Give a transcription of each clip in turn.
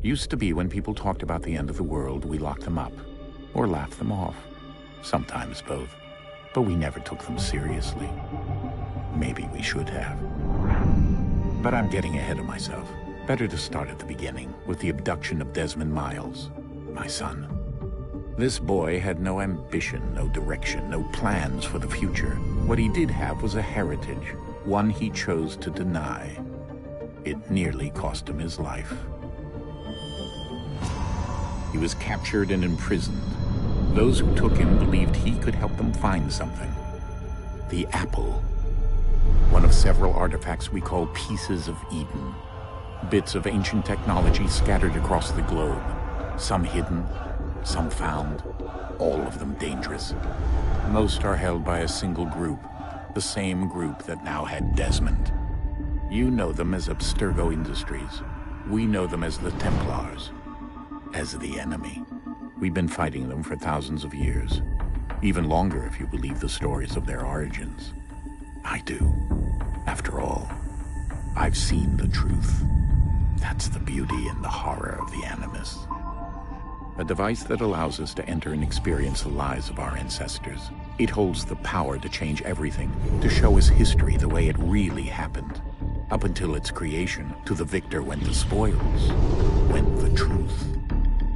Used to be when people talked about the end of the world, we locked them up. Or laughed them off. Sometimes both. But we never took them seriously. Maybe we should have. But I'm getting ahead of myself. Better to start at the beginning, with the abduction of Desmond Miles, my son. This boy had no ambition, no direction, no plans for the future. What he did have was a heritage, one he chose to deny. It nearly cost him his life. He was captured and imprisoned. Those who took him believed he could help them find something. The apple. One of several artifacts we call pieces of Eden. Bits of ancient technology scattered across the globe. Some hidden, some found, all of them dangerous. Most are held by a single group, the same group that now had Desmond. You know them as Abstergo Industries. We know them as the Templars. As the enemy. We've been fighting them for thousands of years. Even longer if you believe the stories of their origins. I do. After all, I've seen the truth. That's the beauty and the horror of the Animus. A device that allows us to enter and experience the lives of our ancestors. It holds the power to change everything, to show us history the way it really happened. Up until its creation, to the victor went the spoils, went the truth.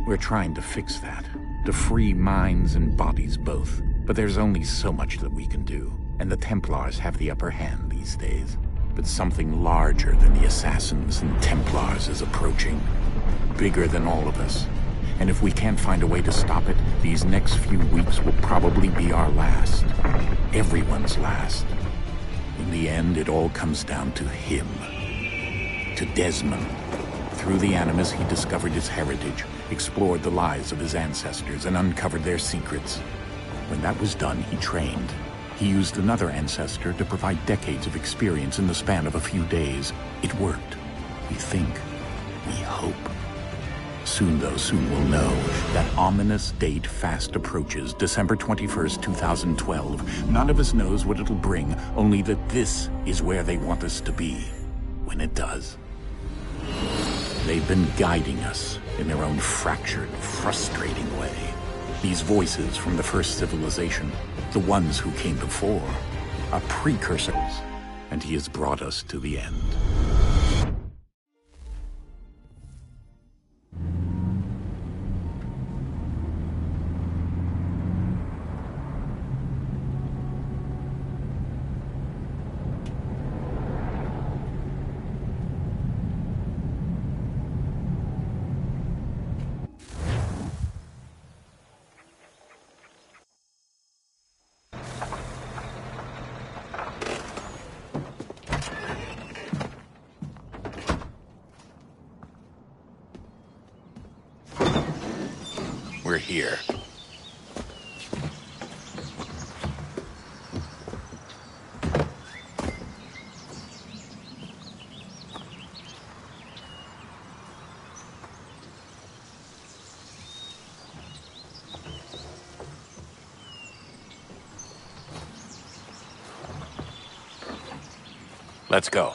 We're trying to fix that, to free minds and bodies both. But there's only so much that we can do, and the Templars have the upper hand these days. But something larger than the Assassins and Templars is approaching, bigger than all of us. And if we can't find a way to stop it, these next few weeks will probably be our last. Everyone's last. In the end, it all comes down to him. To Desmond. Through the Animus, he discovered his heritage, explored the lives of his ancestors, and uncovered their secrets. When that was done, he trained. He used another ancestor to provide decades of experience in the span of a few days. It worked. We think. We hope. Soon, though, soon we'll know. That ominous date fast approaches, December 21st, 2012. None of us knows what it'll bring, only that this is where they want us to be. When it does. They've been guiding us in their own fractured, frustrating way. These voices from the first civilization, the ones who came before, are precursors, and he has brought us to the end. We're here. Let's go.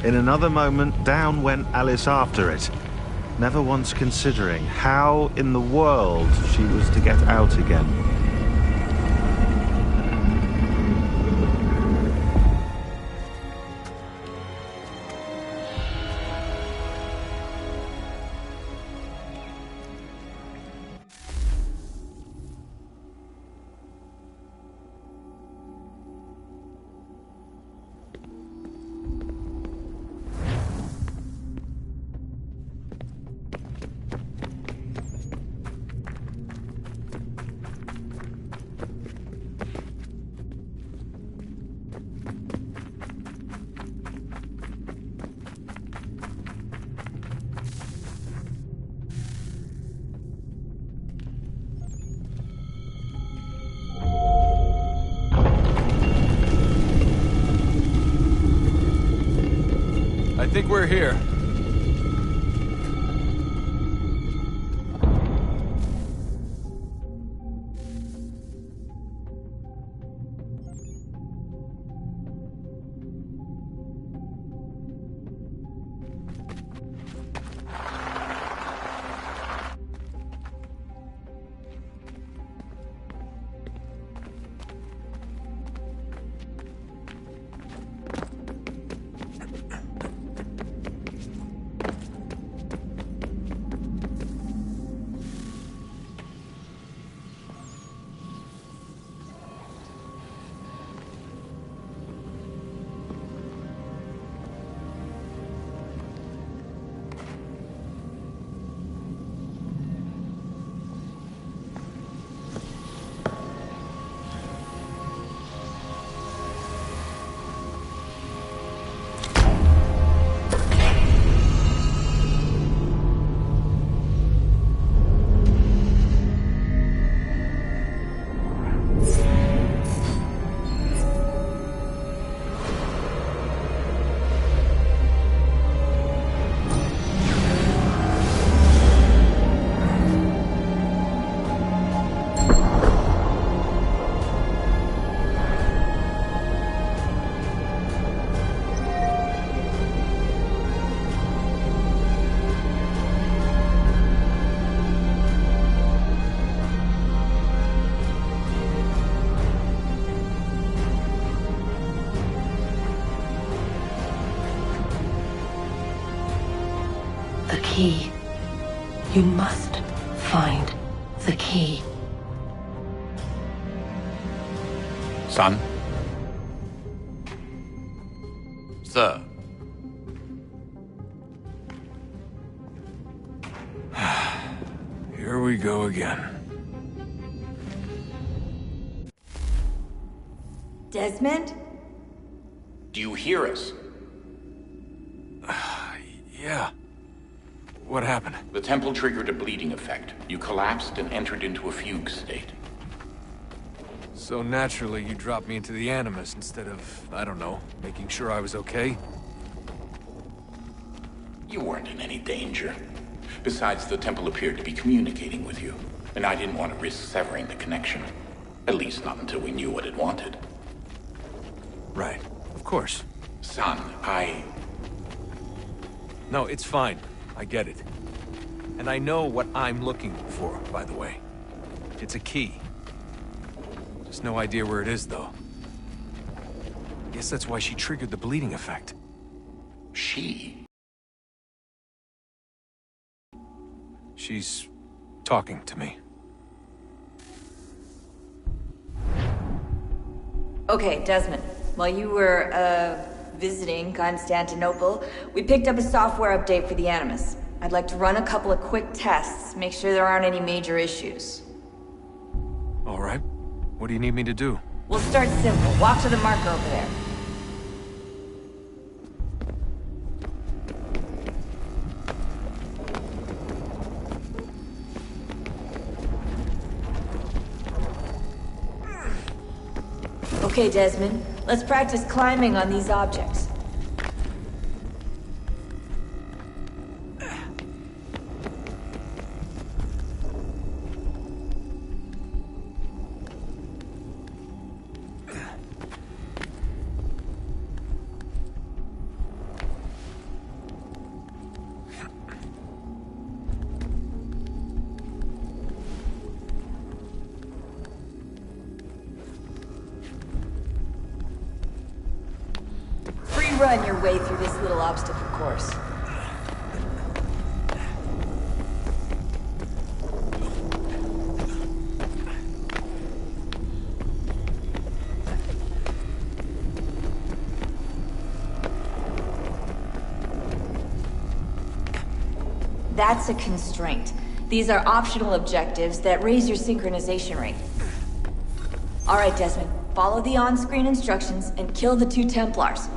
In another moment, down went Alice after it, never once considering how in the world she was to get out again. I think we're here. The key. You must find the key. Son? Sir. Here we go again. Desmond? Do you hear us? Yeah. What happened? The temple triggered a bleeding effect. You collapsed and entered into a fugue state. So naturally, you dropped me into the Animus instead of, I don't know, making sure I was okay? You weren't in any danger. Besides, the temple appeared to be communicating with you, and I didn't want to risk severing the connection. At least not until we knew what it wanted. Right. Of course. Son, No, it's fine. I get it. And I know what I'm looking for, by the way. It's a key. Just no idea where it is, though. Guess that's why she triggered the bleeding effect. She? She's talking to me. Okay, Desmond. While you were, visiting Constantinople, we picked up a software update for the Animus. I'd like to run a couple of quick tests, make sure there aren't any major issues. All right. What do you need me to do? We'll start simple. Walk to the marker over there. Okay, Desmond. Let's practice climbing on these objects. Run your way through this little obstacle course. That's a constraint. These are optional objectives that raise your synchronization rate. All right, Desmond. Follow the on-screen instructions and kill the 2 Templars.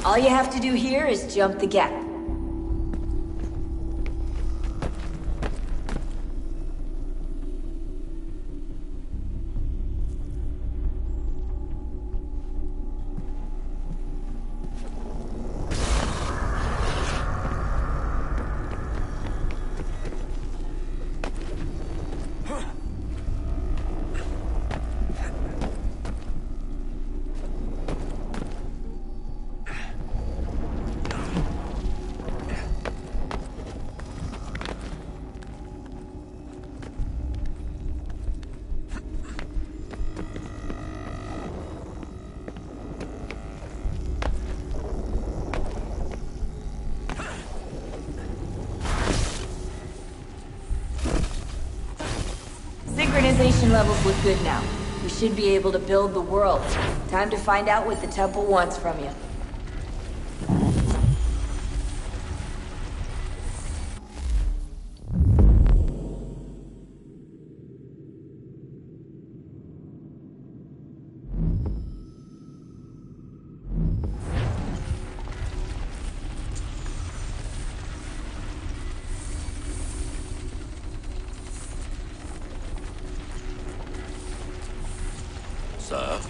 All you have to do here is jump the gap. Synchronization levels look good now. We should be able to build the world. Time to find out what the temple wants from you. Sir?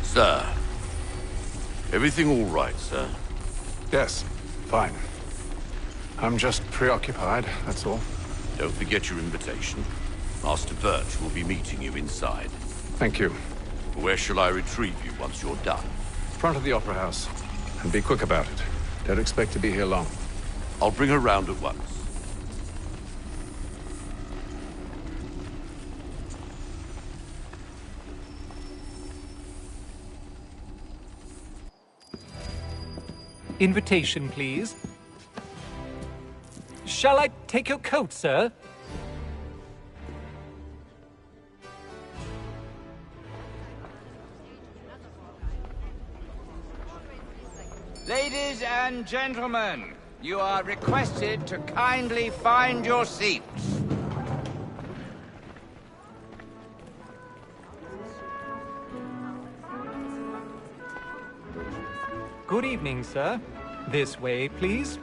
Sir? Everything all right, sir? Yes, fine. I'm just preoccupied, that's all. Don't forget your invitation. Master Birch will be meeting you inside. Thank you. Where shall I retrieve you once you're done? Front of the Opera House. And be quick about it. Don't expect to be here long. I'll bring her round at once. Invitation, please. Shall I take your coat, sir? Ladies and gentlemen, you are requested to kindly find your seats. Good evening, sir. This way, please.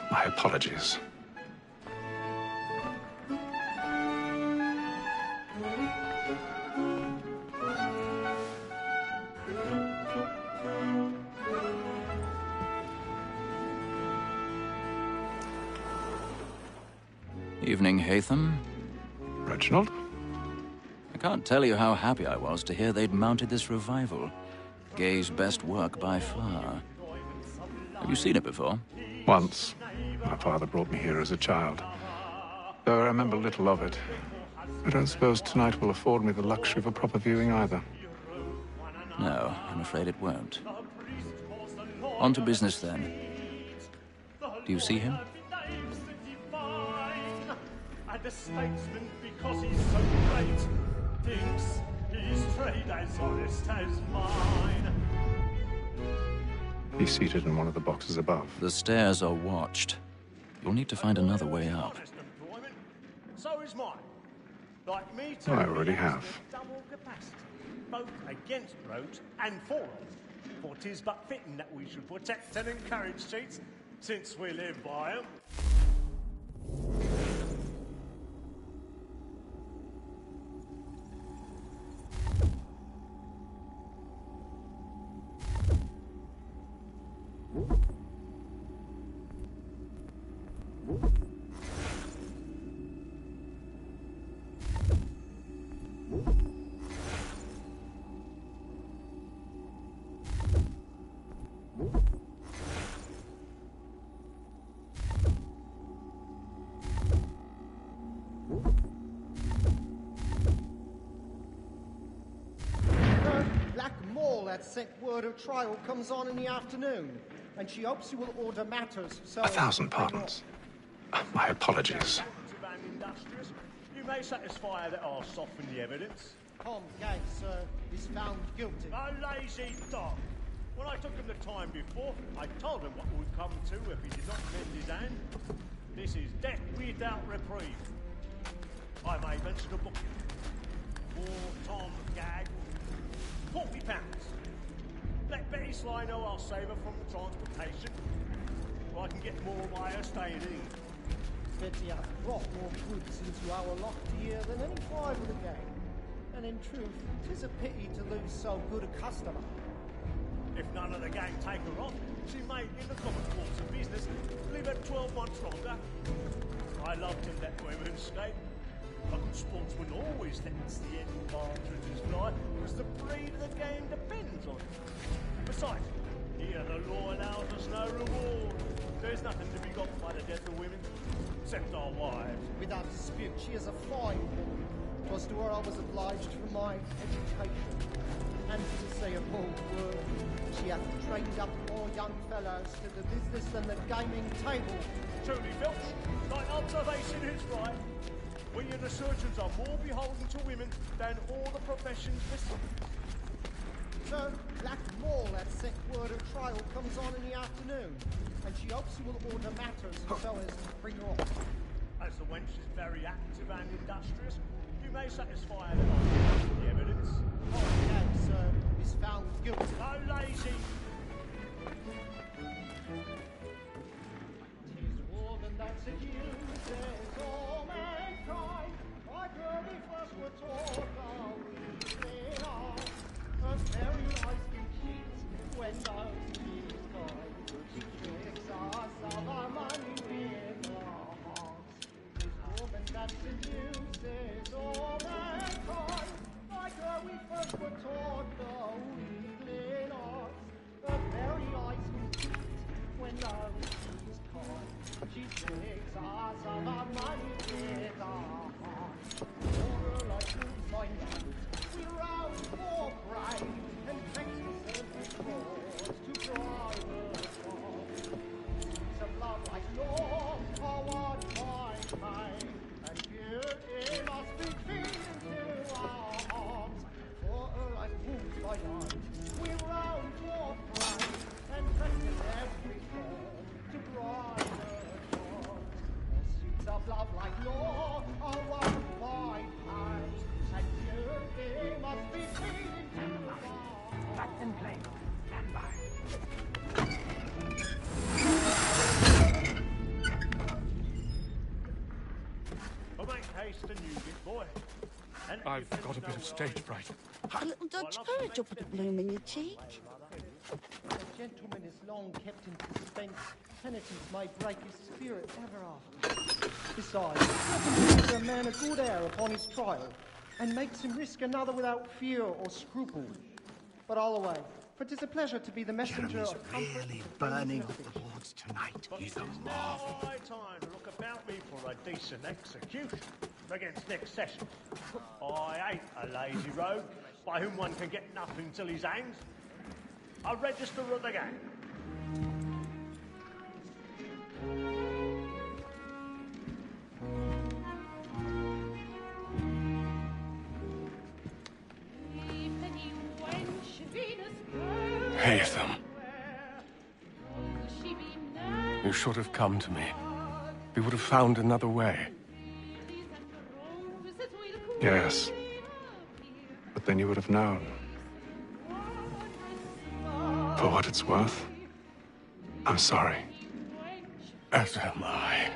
My apologies. Evening, Hatham. Reginald? I can't tell you how happy I was to hear they'd mounted this revival. Gay's best work by far. Have you seen it before? Once. My father brought me here as a child. Though I remember little of it. I don't suppose tonight will afford me the luxury of a proper viewing either. No, I'm afraid it won't. On to business, then. Do you see him? And a statesman, because he's so great, thinks his trade as honest as mine. He's seated in one of the boxes above. The stairs are watched. You'll need to find another way up. So is mine. Like me too. I already have. Double capacity, both against roads and for roads. For 'tis but fitting that we should protect and encourage cheats, since we live by 'em. Sent word of trial comes on in the afternoon, and she hopes you will order matters so... 1,000 pardons. My apologies. You may satisfy that I'll soften the evidence. Tom Gay, sir, is found guilty. A lazy dog. When I took him the time before, I told him what would come to if he did not mend his hand. This is death without reprieve. I may venture to book you. For Tom Gag, £40. Let Betty Sly know I'll save her from the transportation, or I can get more by her staying in. Betty hath brought more goods into our loft here than any five of the gang. And in truth, 'tis a pity to lose so good a customer. If none of the gang take her on, she may, in the common course of business, live at 12 months longer. I loved him that women's state. A good sportsman always lets the end cartridges fly, because the breed of the game depends on it. Besides, here the law allows us no reward. There's nothing to be got by the death of women, except our wives. Without dispute, she is a fine woman. 'Twas to her I was obliged for my education. And to say a bold word, she hath trained up more young fellows to the business than the gaming table. Truly, Filch, thy observation is right. We and the surgeons are more beholden to women than all the professions besides. So, Black Mall at sent word of trial comes on in the afternoon, and she hopes you will order matters so as to bring her off. As the wench is very active and industrious, you may satisfy her on the evidence. Oh, yeah, sir, is found guilty. No lazy. 'Tis woman that seduces all mankind. Like her we first were taught how we are. A very nice cheat when those she's kind. She tricks us of our money with her hearts. 'Tis woman that seduces all mankind. Like her we first were taught the weakling arts. A very nice cheat when those she's kind. She tricks us of our money with her hearts. For like to find out, we round for pride and thanks for certain cause to private cause. Some love like law, are what find time, and here it must be feeding to our hearts. For her like fools by night, we round for pride and thanks in every form to private cause. Pursuits of love like law, are what find time, and here it must be feeding to our hearts. Back and play. Stand by. But make haste and use it, boy. And I've got a bit of stage fright. A little dodge courage up at the bloom in your cheek. A gentleman is long kept in suspense. Penitence may break his spirit ever after. Besides, nothing gives a man a good air upon his trial, and makes him risk another without fear or scruple. But all away, for 'tis a pleasure to be the messenger of comfort. Really burning up the boards tonight. He's a marvel. high time to look about me for a decent execution against next session. I ain't a lazy rogue by whom one can get nothing till he's hanged. A register of the gang. Haytham. You should have come to me. We would have found another way. Yes. But then you would have known. For what it's worth, I'm sorry. As am I.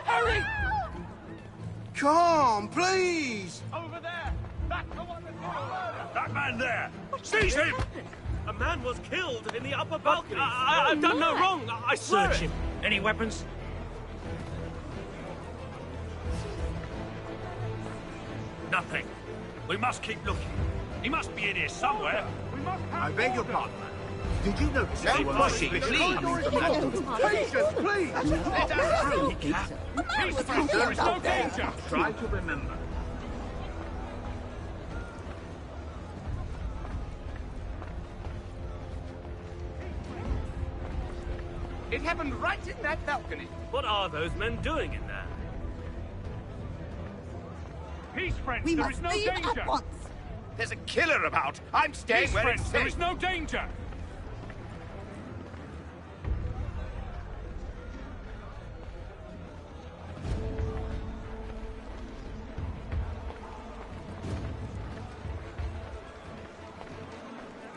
Hurry! Come, please! Over there! Back to what the murder! That man there! Seize him! A man was killed in the upper balcony. I've done no wrong. I swear Search it. him. Any weapons? Nothing. We must keep looking. He must be in here somewhere. I beg your pardon, man. Did you notice Don't anyone push it, coming please. from that- Patience, please! Let us through, Cap. Peace, friend. There is no danger. Try to remember. It happened right in that balcony. What are those men doing in there? Peace, friends. We There must is no leave danger. at once. There's a killer about. I'm staying Peace, where friends. it's There safe. is no danger.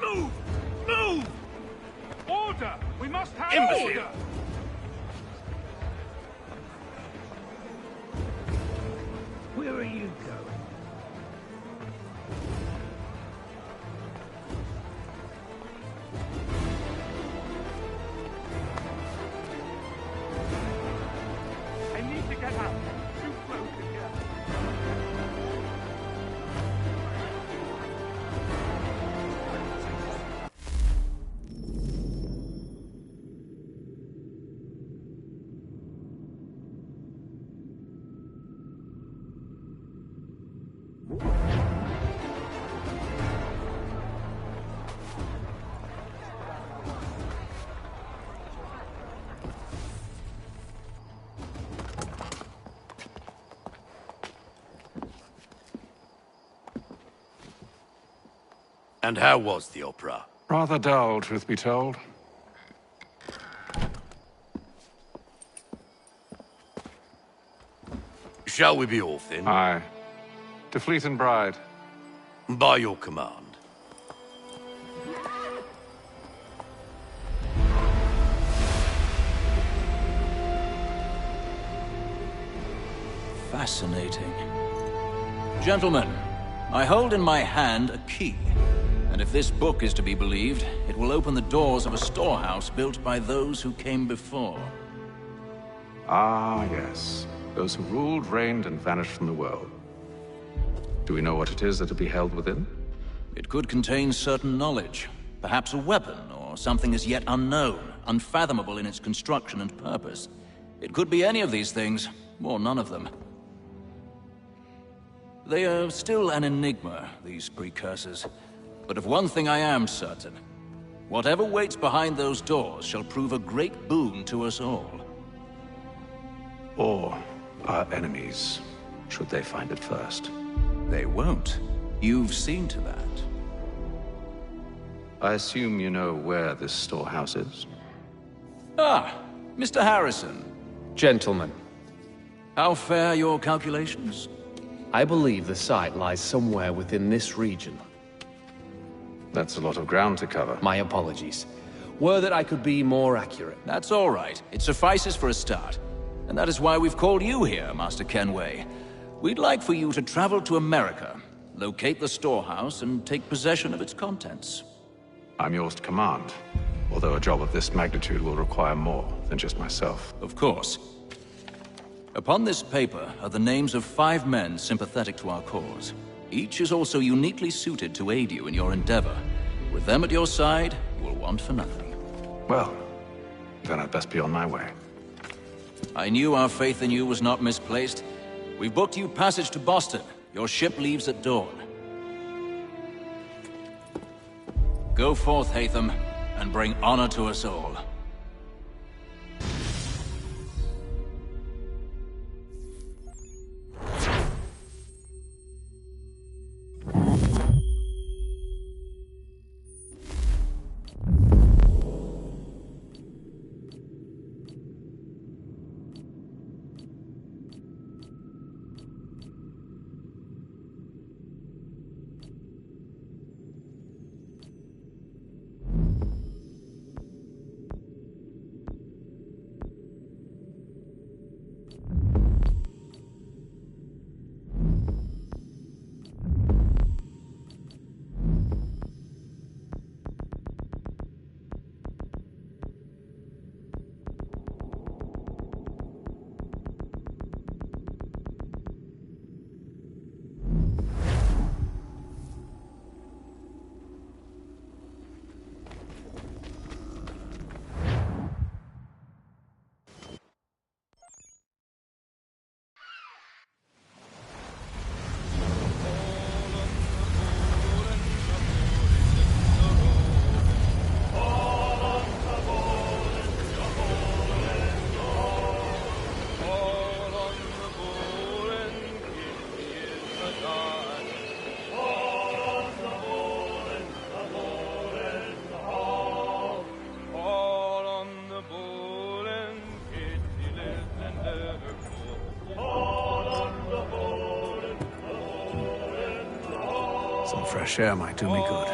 Move! Move! Order! We must have Imbecile. order! Where are you going? I need to get out. Too close in here. And how was the opera? Rather dull, truth be told. Shall we be off then? Aye. To Fleet and Bride. By your command. Fascinating. Gentlemen, I hold in my hand a key. And if this book is to be believed, it will open the doors of a storehouse built by those who came before. Ah, yes. Those who ruled, reigned, and vanished from the world. Do we know what it is that will be held within? It could contain certain knowledge. Perhaps a weapon, or something as yet unknown, unfathomable in its construction and purpose. It could be any of these things, or none of them. They are still an enigma, these precursors. But of one thing I am certain. Whatever waits behind those doors shall prove a great boon to us all. Or our enemies, should they find it first. They won't. You've seen to that. I assume you know where this storehouse is? Ah, Mr. Harrison. Gentlemen, How fare your calculations? I believe the site lies somewhere within this region. That's a lot of ground to cover. My apologies. Were that I could be more accurate. That's all right. It suffices for a start. And that is why we've called you here, Master Kenway. We'd like for you to travel to America, locate the storehouse, and take possession of its contents. I'm yours to command, although a job of this magnitude will require more than just myself. Of course. Upon this paper are the names of 5 men sympathetic to our cause. Each is also uniquely suited to aid you in your endeavor. With them at your side, you will want for nothing. Well, then I'd best be on my way. I knew our faith in you was not misplaced. We've booked you passage to Boston. Your ship leaves at dawn. Go forth, Hatham, and bring honor to us all. Some fresh air might do me good.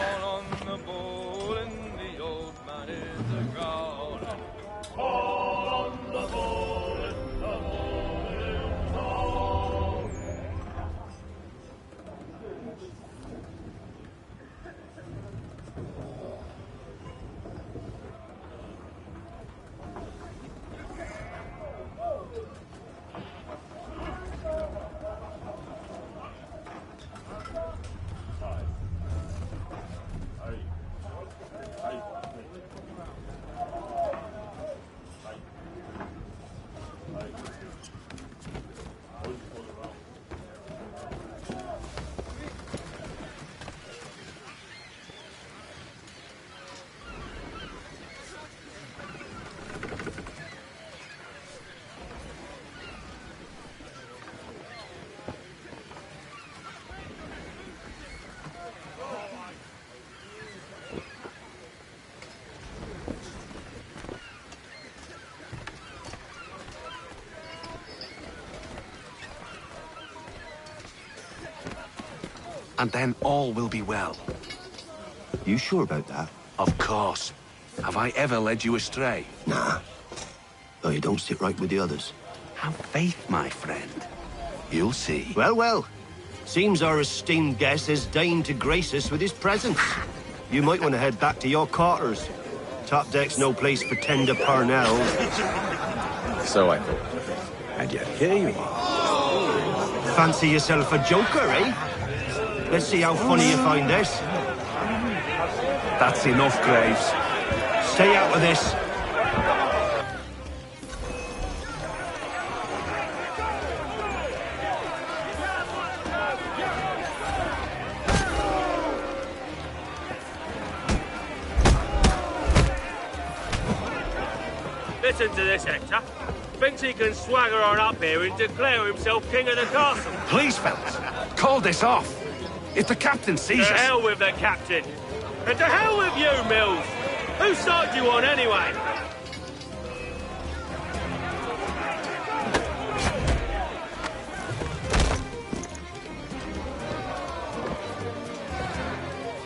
And then all will be well. You sure about that? Of course. Have I ever led you astray? Nah. Though you don't sit right with the others. Have faith, my friend. You'll see. Well, well. Seems our esteemed guest has deigned to grace us with his presence. You might want to head back to your quarters. Top deck's no place for tender parnells. So I thought. And yet here you are. Fancy yourself a joker, eh? Let's see how funny you find this. That's enough, Graves. Stay out of this. Listen to this, Hector. Thinks he can swagger on up here and declare himself king of the castle. Please, fellas, call this off. If the captain sees To us... hell with the captain. And to hell with you, Mills. Whose side do you on, anyway?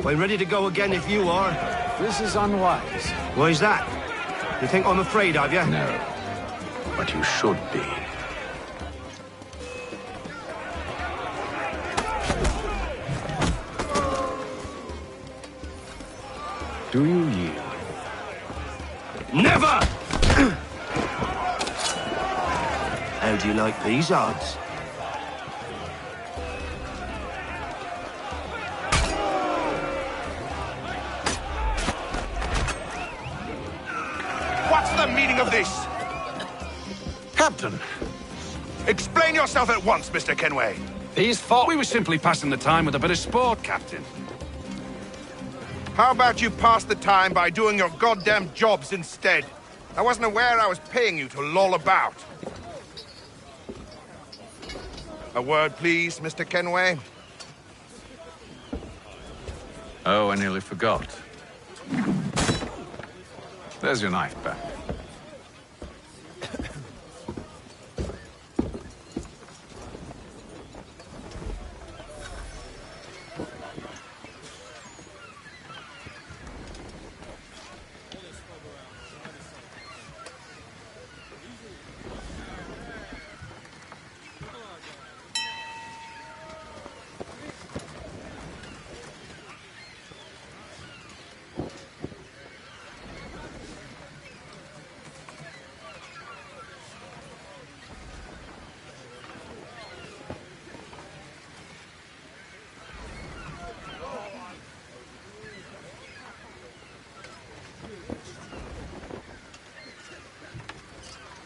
I'm ready to go again if you are. This is unwise. Why's that? You think I'm afraid of you? No. But you should be. Do you yield? Never! How do you like these odds? What's the meaning of this? Captain, explain yourself at once, Mr. Kenway. These thought we were simply passing the time with a bit of sport, Captain. How about you pass the time by doing your goddamn jobs instead? I wasn't aware I was paying you to loll about. A word, please, Mr. Kenway. Oh, I nearly forgot. There's your knife back.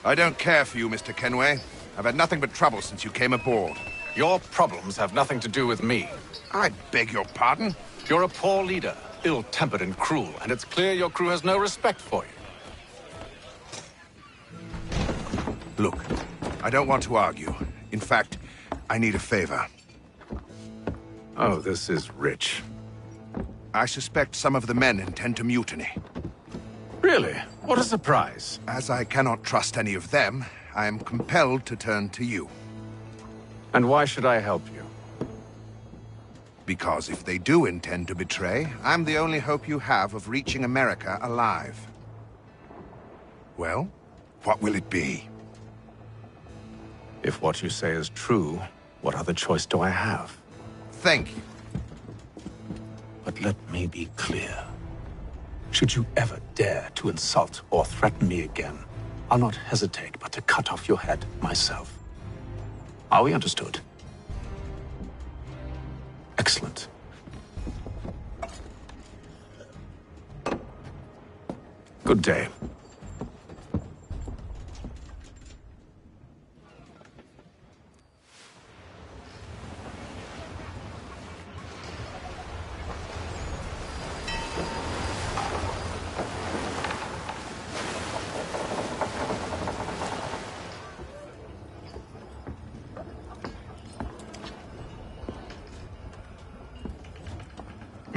I don't care for you, Mr. Kenway. I've had nothing but trouble since you came aboard. Your problems have nothing to do with me. I beg your pardon? You're a poor leader, ill-tempered and cruel, and it's clear your crew has no respect for you. Look, I don't want to argue. In fact, I need a favor. Oh, this is rich. I suspect some of the men intend to mutiny. Really? What a surprise. As I cannot trust any of them, I am compelled to turn to you. And why should I help you? Because if they do intend to betray, I'm the only hope you have of reaching America alive. Well, what will it be? If what you say is true, what other choice do I have? Thank you. But let me be clear. Should you ever dare to insult or threaten me again, I'll not hesitate but to cut off your head myself. Are we understood? Excellent. Good day.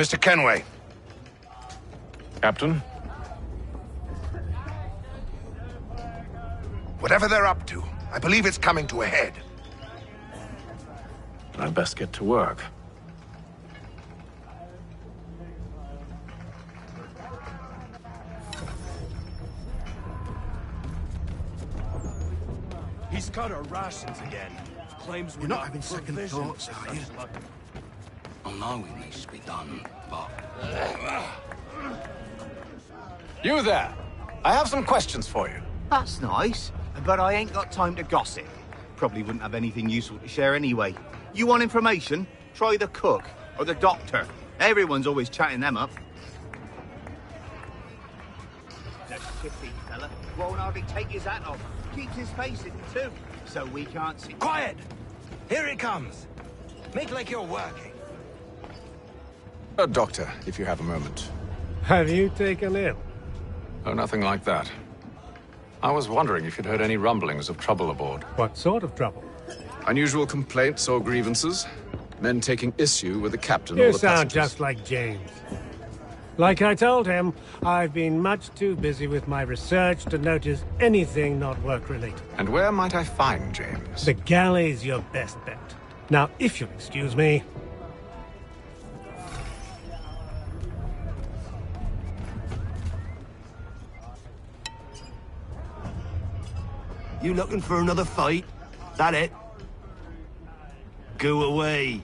Mr. Kenway. Captain? Whatever they're up to, I believe it's coming to a head. I'd best get to work. He's cut our rations again. Claims we're not having second thoughts, are you? I know it needs to be done, but... You there! I have some questions for you. That's nice, but I ain't got time to gossip. Probably wouldn't have anything useful to share anyway. You want information? Try the cook or the doctor. Everyone's always chatting them up. The shifty fella won't hardly take his hat off. Keeps his face hidden too, so we can't see. Quiet! Here it comes. Make like you're working. Doctor, if you have a moment. Have you taken ill? Oh, nothing like that. I was wondering if you'd heard any rumblings of trouble aboard. What sort of trouble? Unusual complaints or grievances? Men taking issue with the captain You or the sound passengers? just like James. Like I told him, I've been much too busy with my research to notice anything not work-related. And where might I find James? The galley's your best bet. Now, if you'll excuse me... You looking for another fight? That it? Go away.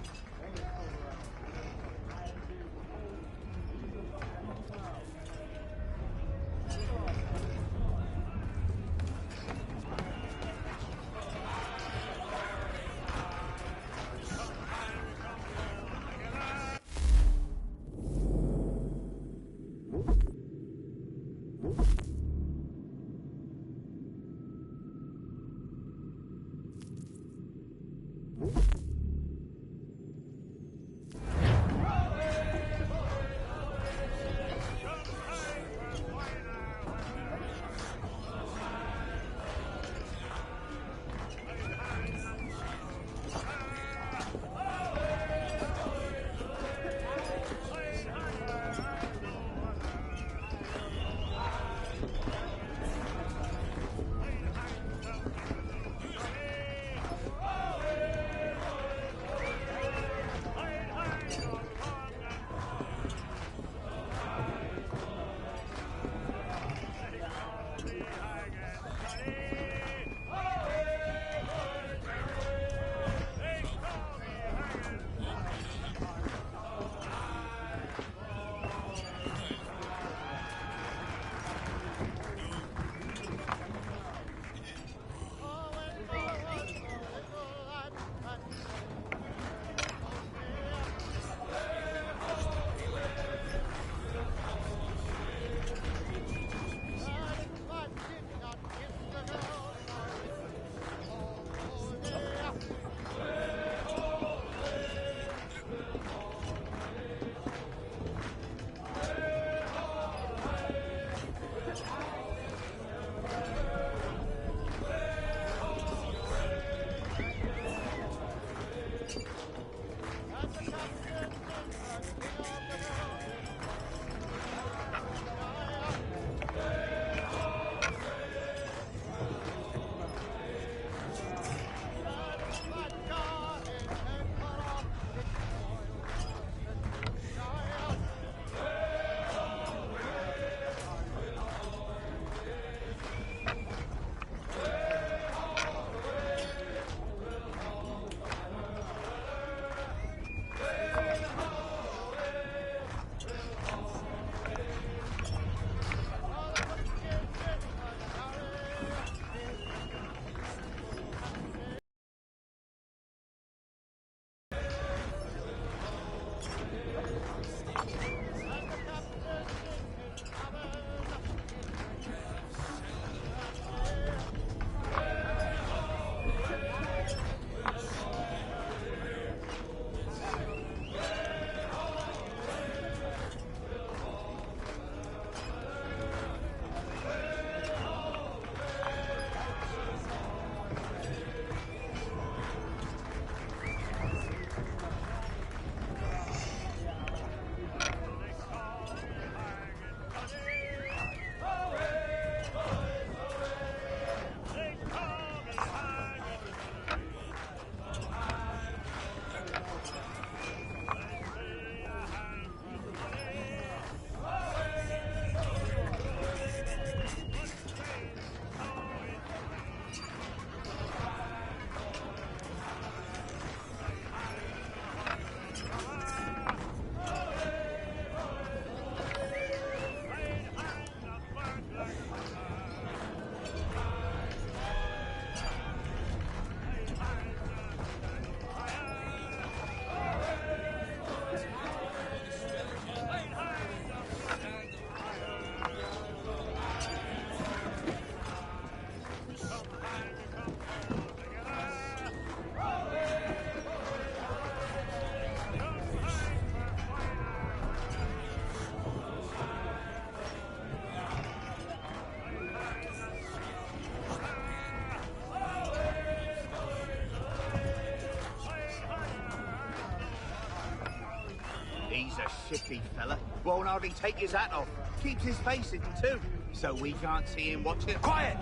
a shifty fella. Won't hardly take his hat off. Keeps his face hidden too, so we can't see him watch it. Quiet!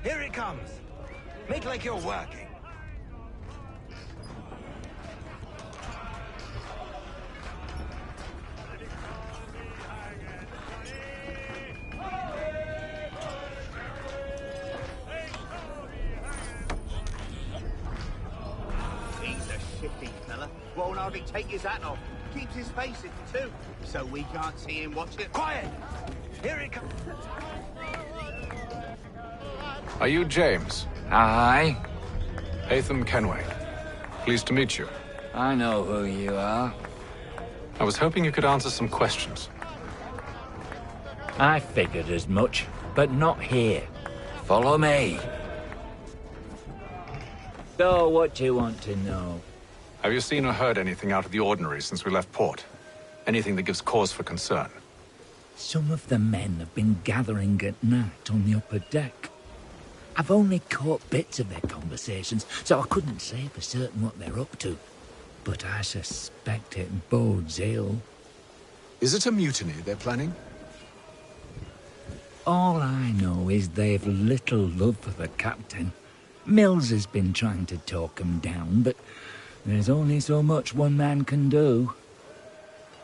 Here it comes. Make like you're working. He's a shifty fella. Won't hardly take his hat off. Keeps his face hidden too, so we can't see him watch it. Quiet! Here it comes. Are you James? Aye. Atham Kenway. Pleased to meet you. I know who you are. I was hoping you could answer some questions. I figured as much, but not here. Follow me. So, what do you want to know? Have you seen or heard anything out of the ordinary since we left port? Anything that gives cause for concern? Some of the men have been gathering at night on the upper deck. I've only caught bits of their conversations, so I couldn't say for certain what they're up to. But I suspect it bodes ill. Is it a mutiny they're planning? All I know is they've little love for the captain. Mills has been trying to talk him down, but there's only so much one man can do.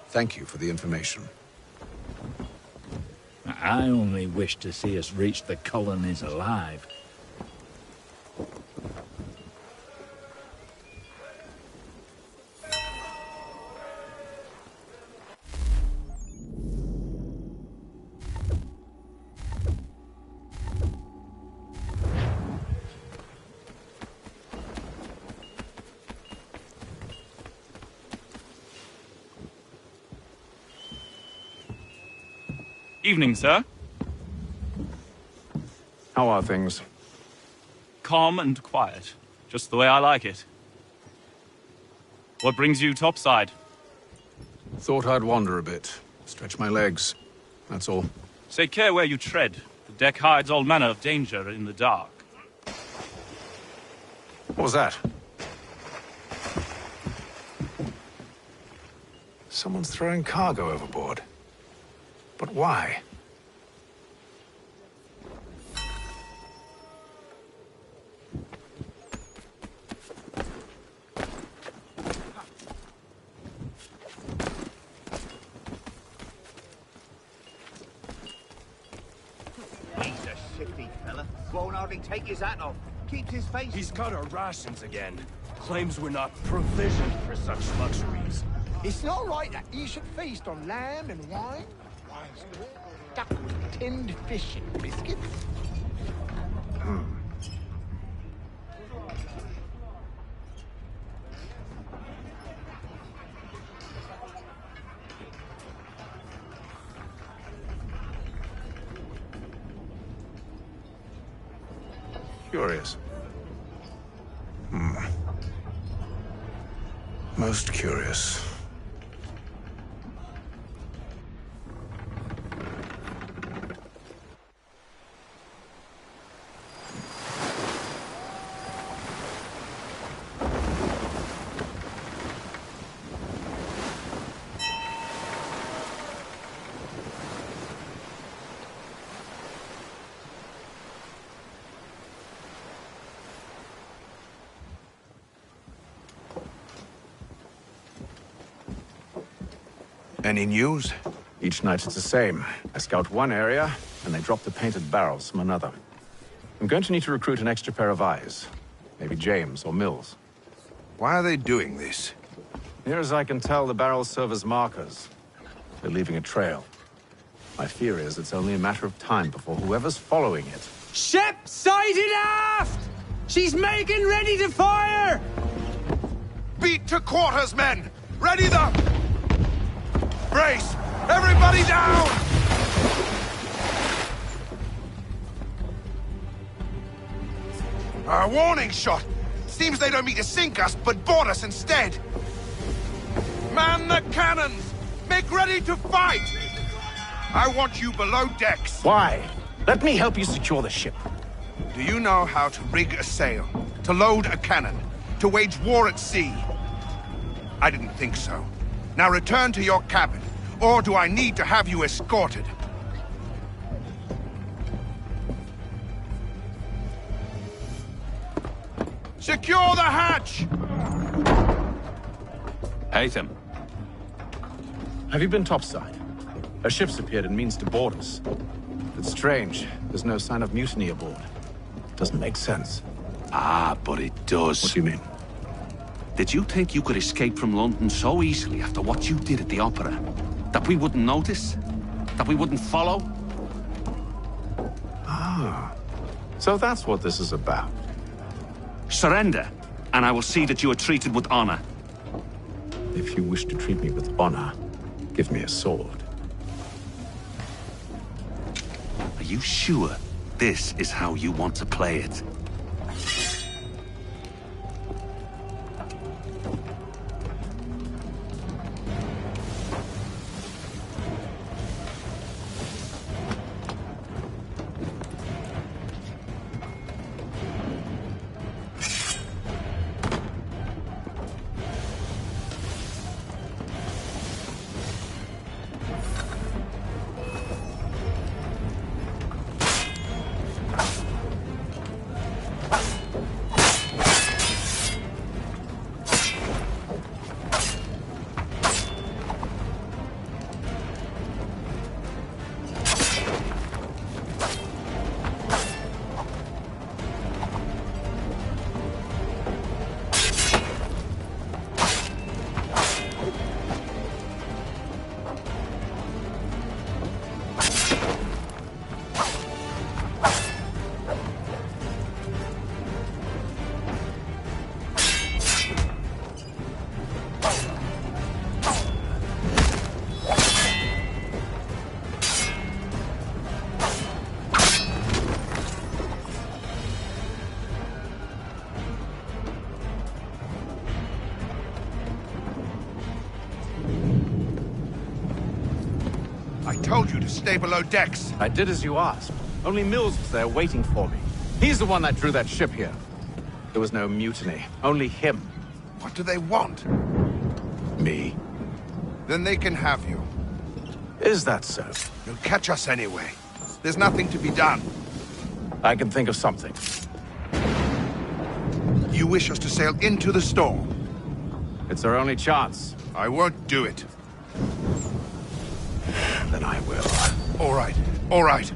Thank you for the information. I only wish to see us reach the colonies alive. Evening, sir. How are things? Calm and quiet. Just the way I like it. What brings you topside? Thought I'd wander a bit. Stretch my legs. That's all. Take care where you tread. The deck hides all manner of danger in the dark. What was that? Someone's throwing cargo overboard. But why? He's a shifty fella. Won't hardly take his hat off. Keeps his face. He's cut our rations again. Claims we're not provisioned for such luxuries. It's not right that you should feast on lamb and wine, whilst duck with tinned fish and biscuits. Curious. Most curious. Any news? Each night it's the same. I scout one area, and they drop the painted barrels from another. I'm going to need to recruit an extra pair of eyes. Maybe James or Mills. Why are they doing this? Near as I can tell, the barrels serve as markers. They're leaving a trail. My fear is it's only a matter of time before whoever's following it... Ship sighted aft! She's making ready to fire! Beat to quarters, men! Ready the... Brace! Everybody down! A warning shot! Seems they don't mean to sink us, but board us instead! Man the cannons! Make ready to fight! I want you below decks. Why? Let me help you secure the ship. Do you know how to rig a sail? To load a cannon? To wage war at sea? I didn't think so. Now return to your cabin, or do I need to have you escorted? Secure the hatch! Haytham. Have you been topside? A ship's appeared and means to board us. It's strange. There's no sign of mutiny aboard. Doesn't make sense. Ah, but it does. What do you mean? Did you think you could escape from London so easily after what you did at the opera? That we wouldn't notice? That we wouldn't follow? Ah. So that's what this is about. Surrender, and I will see that you are treated with honor. If you wish to treat me with honor, give me a sword. Are you sure this is how you want to play it? I told you to stay below decks. I did as you asked. Only Mills was there waiting for me. He's the one that drew that ship here. There was no mutiny, only him. What do they want? Me. Then they can have you. Is that so? You'll catch us anyway. There's nothing to be done. I can think of something. You wish us to sail into the storm? It's our only chance. I won't do it. Then I will. All right, all right.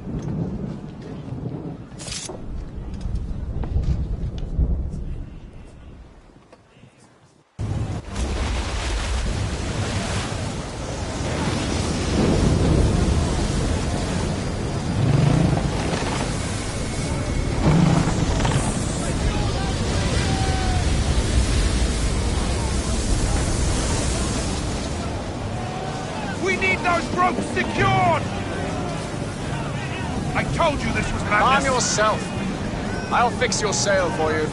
We need those ropes secured! I told you this was madness. Calm yourself. I'll fix your sail for you.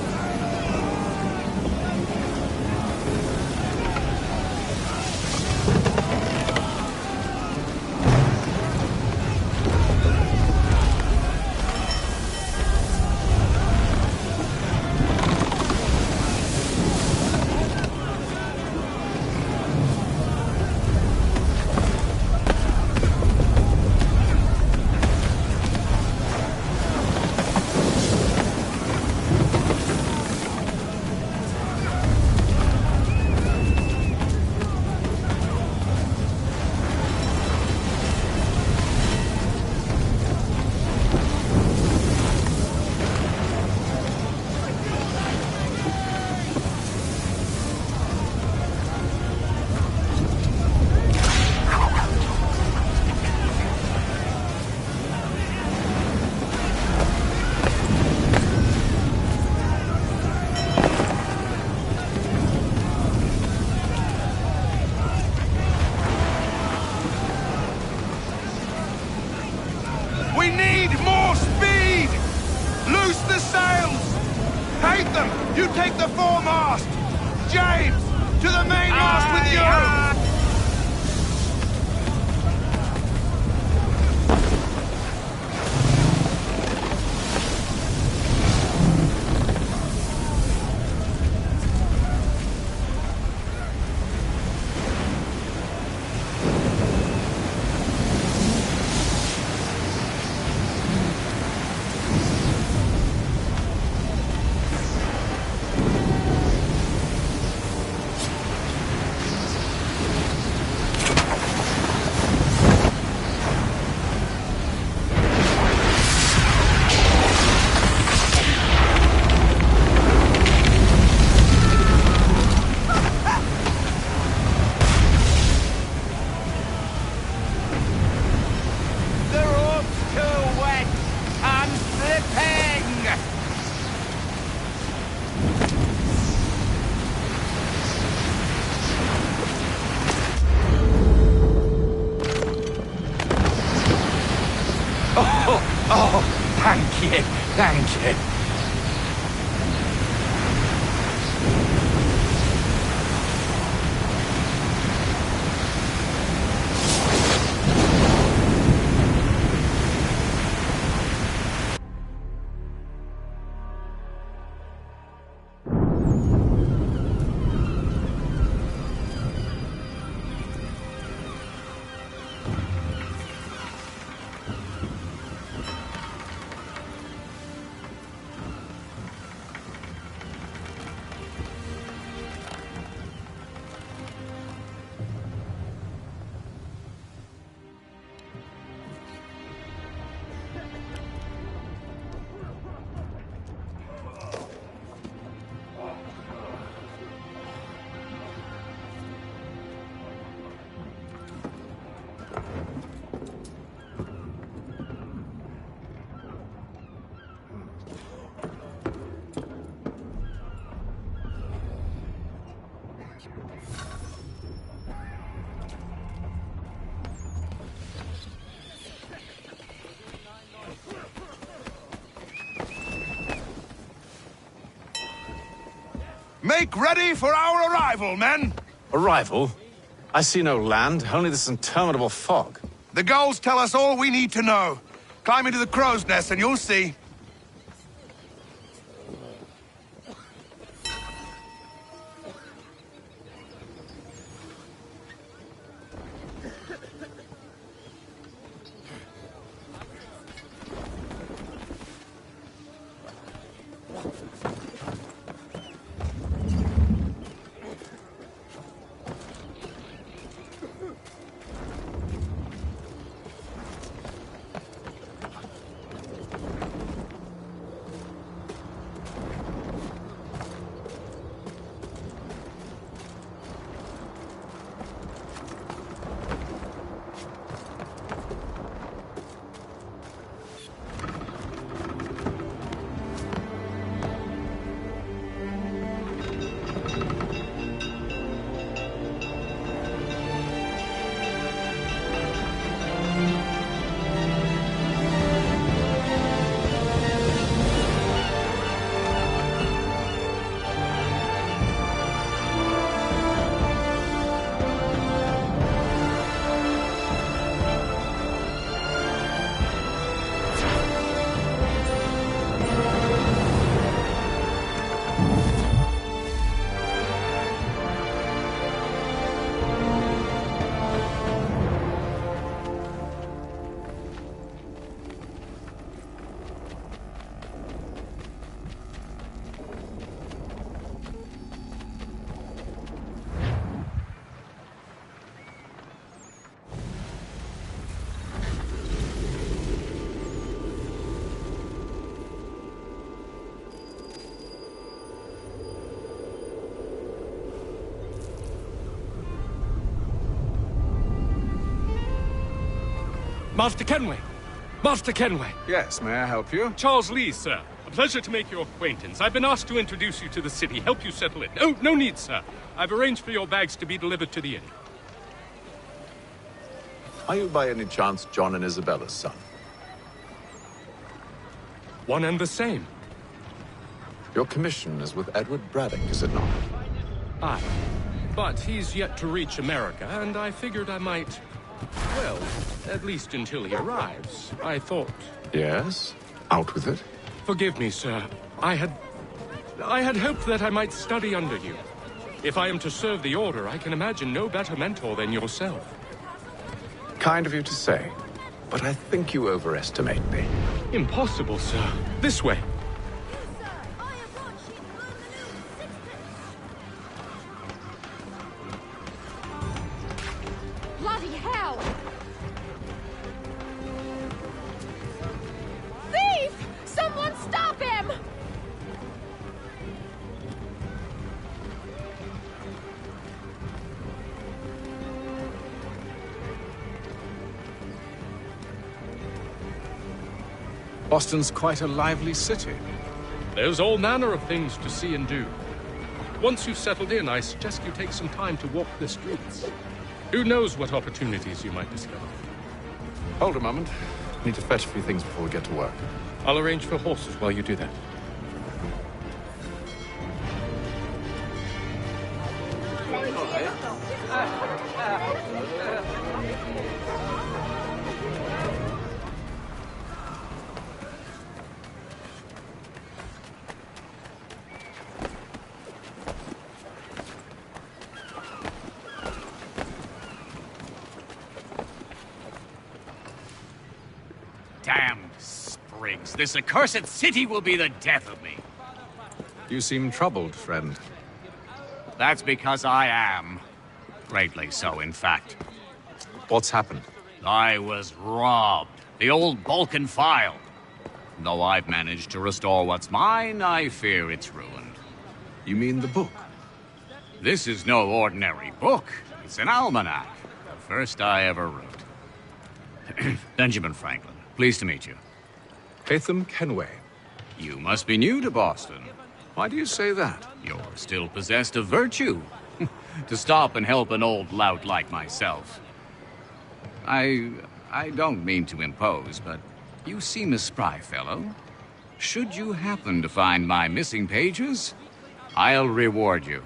We need more speed! Loose the sails! Haytham, you take the foremast! James, to the mainmast with you! Make ready for our arrival, men! Arrival? I see no land, only this interminable fog. The gulls tell us all we need to know. Climb into the crow's nest and you'll see. Master Kenway! Master Kenway! Yes, may I help you? Charles Lee, sir. A pleasure to make your acquaintance. I've been asked to introduce you to the city, help you settle in. Oh, no need, sir. I've arranged for your bags to be delivered to the inn. Are you by any chance John and Isabella's son? One and the same. Your commission is with Edward Braddock, is it not? Aye. But he's yet to reach America, and I figured I might... Well, at least until he arrives. I thought... Yes? Out with it? Forgive me, sir. I had hoped that I might study under you. If I am to serve the Order, I can imagine no better mentor than yourself. Kind of you to say, but I think you overestimate me. Impossible, sir. This way. Bloody hell! Thief! Someone stop him! Boston's quite a lively city. There's all manner of things to see and do. Once you've settled in, I suggest you take some time to walk the streets. Who knows what opportunities you might discover. Hold a moment. Need to fetch a few things before we get to work. I'll arrange for horses while you do that. Damned sprigs. This accursed city will be the death of me. You seem troubled, friend. That's because I am. Greatly so, in fact. What's happened? I was robbed. The old Balkan file. Though I've managed to restore what's mine, I fear it's ruined. You mean the book? This is no ordinary book. It's an almanac. The first I ever wrote. Benjamin Franklin. Pleased to meet you. Haytham Kenway. You must be new to Boston. Why do you say that? You're still possessed of virtue. To stop and help an old lout like myself. I don't mean to impose, but you seem a spry fellow. Should you happen to find my missing pages, I'll reward you.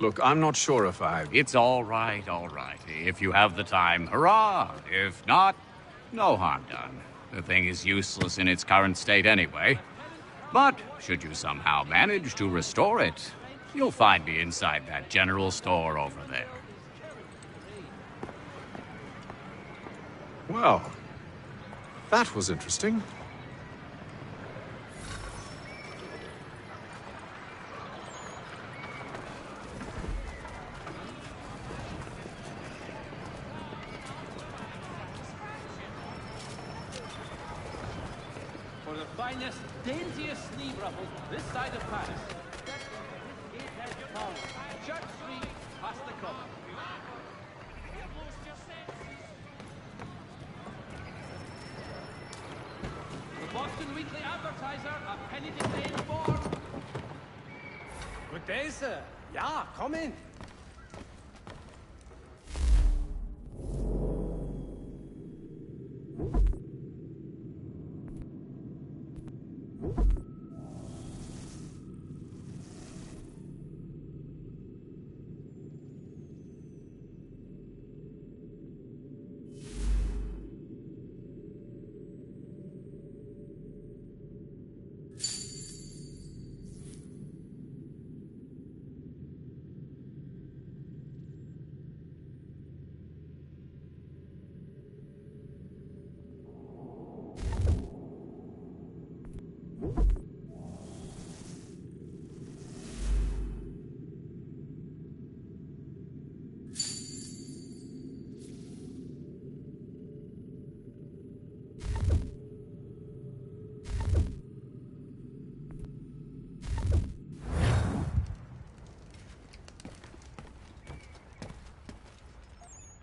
Look, I'm not sure if I... It's all right, all right. If you have the time, hurrah! If not, no harm done. The thing is useless in its current state anyway. But should you somehow manage to restore it, you'll find me inside that general store over there. Well, that was interesting. For the finest, daintiest sleeve ruffles this side of Paris. Church Street, past the common. The Boston Weekly Advertiser, a penny to pay for. Good day, sir. Ja, komm in.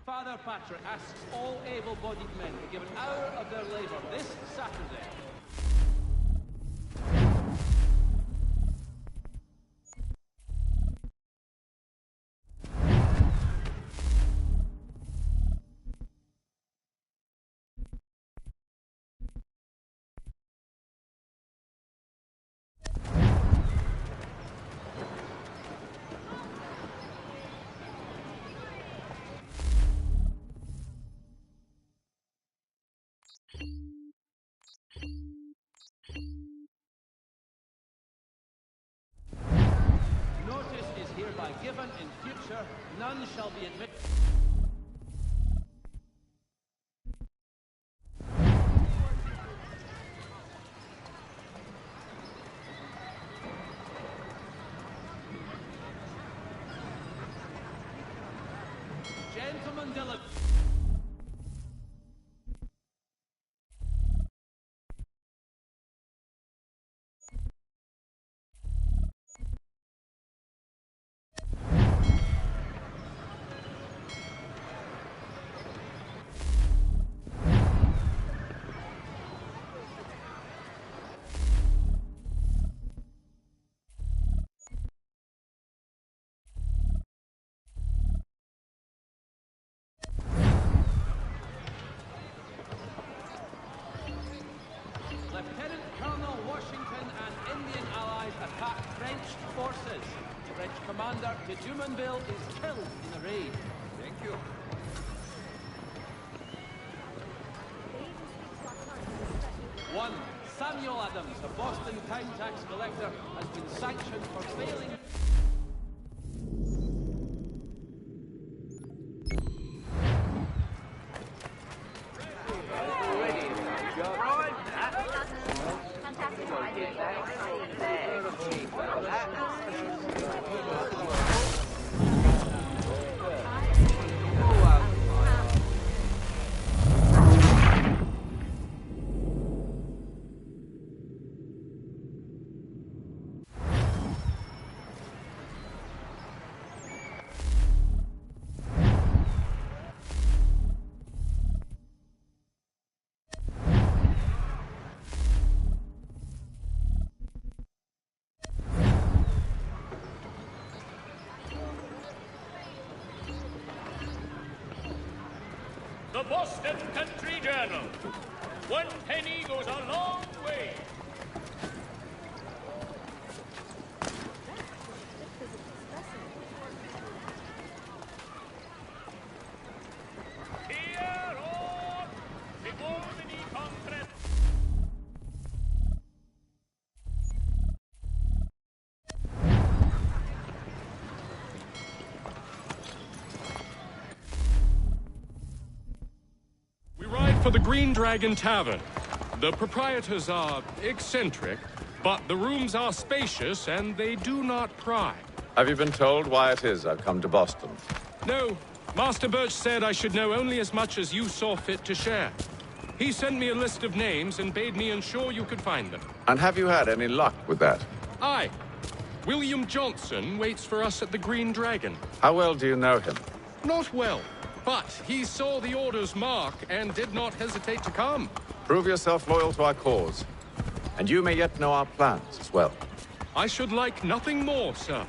Father Patrick asks all able-bodied men to give an hour of their labor this Saturday. Notice is hereby given. In future, none shall be admitted. Gentlemen, diligent. Lieutenant Colonel Washington and Indian allies attack French forces. French commander de Jumonville is killed in the raid. Thank you. One, Samuel Adams, a Boston town tax collector, has been sanctioned for failing... The Boston Country Journal. 1 penny goes a long way. for the Green Dragon Tavern. The proprietors are eccentric, but the rooms are spacious and they do not pry. Have you been told why it is I've come to Boston? No. Master Birch said I should know only as much as you saw fit to share. He sent me a list of names and bade me ensure you could find them. And have you had any luck with that? Aye. William Johnson waits for us at the Green Dragon. How well do you know him? Not well, but he saw the order's mark and did not hesitate to come. Prove yourself loyal to our cause. And you may yet know our plans as well. I should like nothing more, sir.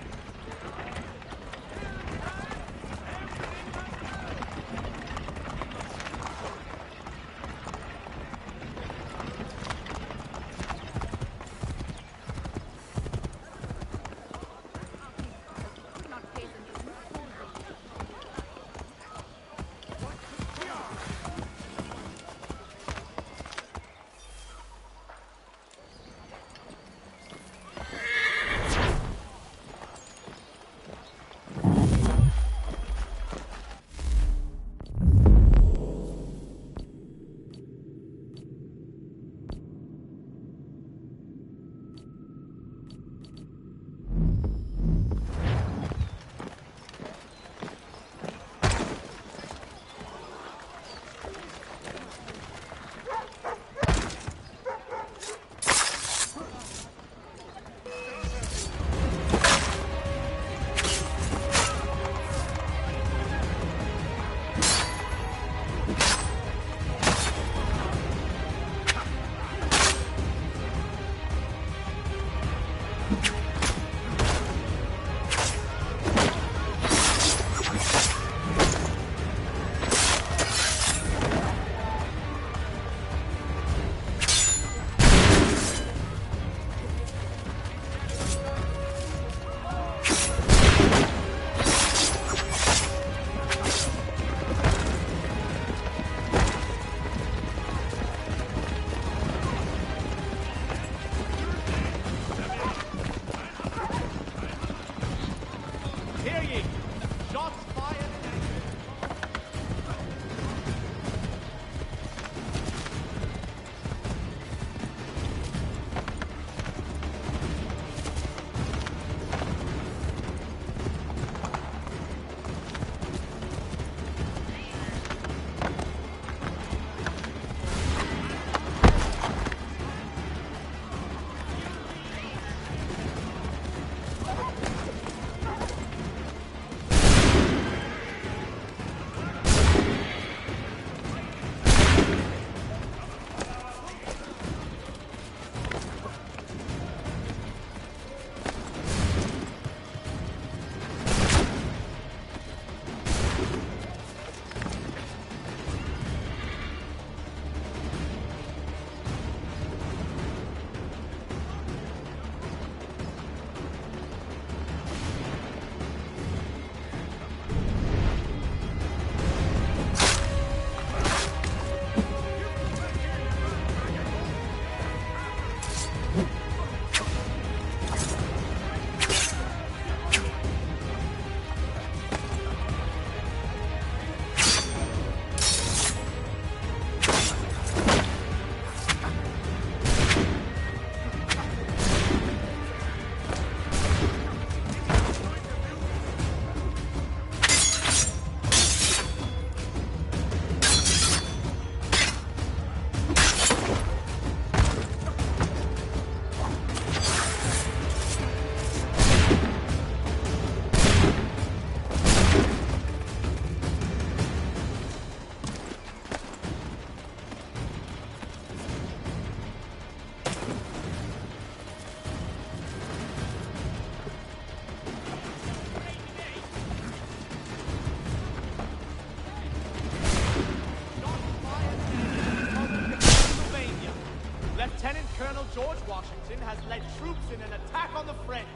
Lieutenant Colonel George Washington has led troops in an attack on the French.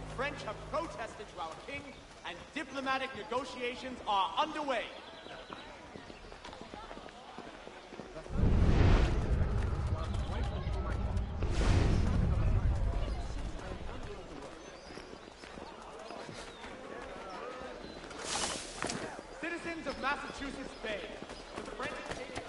The French have protested to our king, and diplomatic negotiations are underway. Citizens of Massachusetts Bay, the French have taken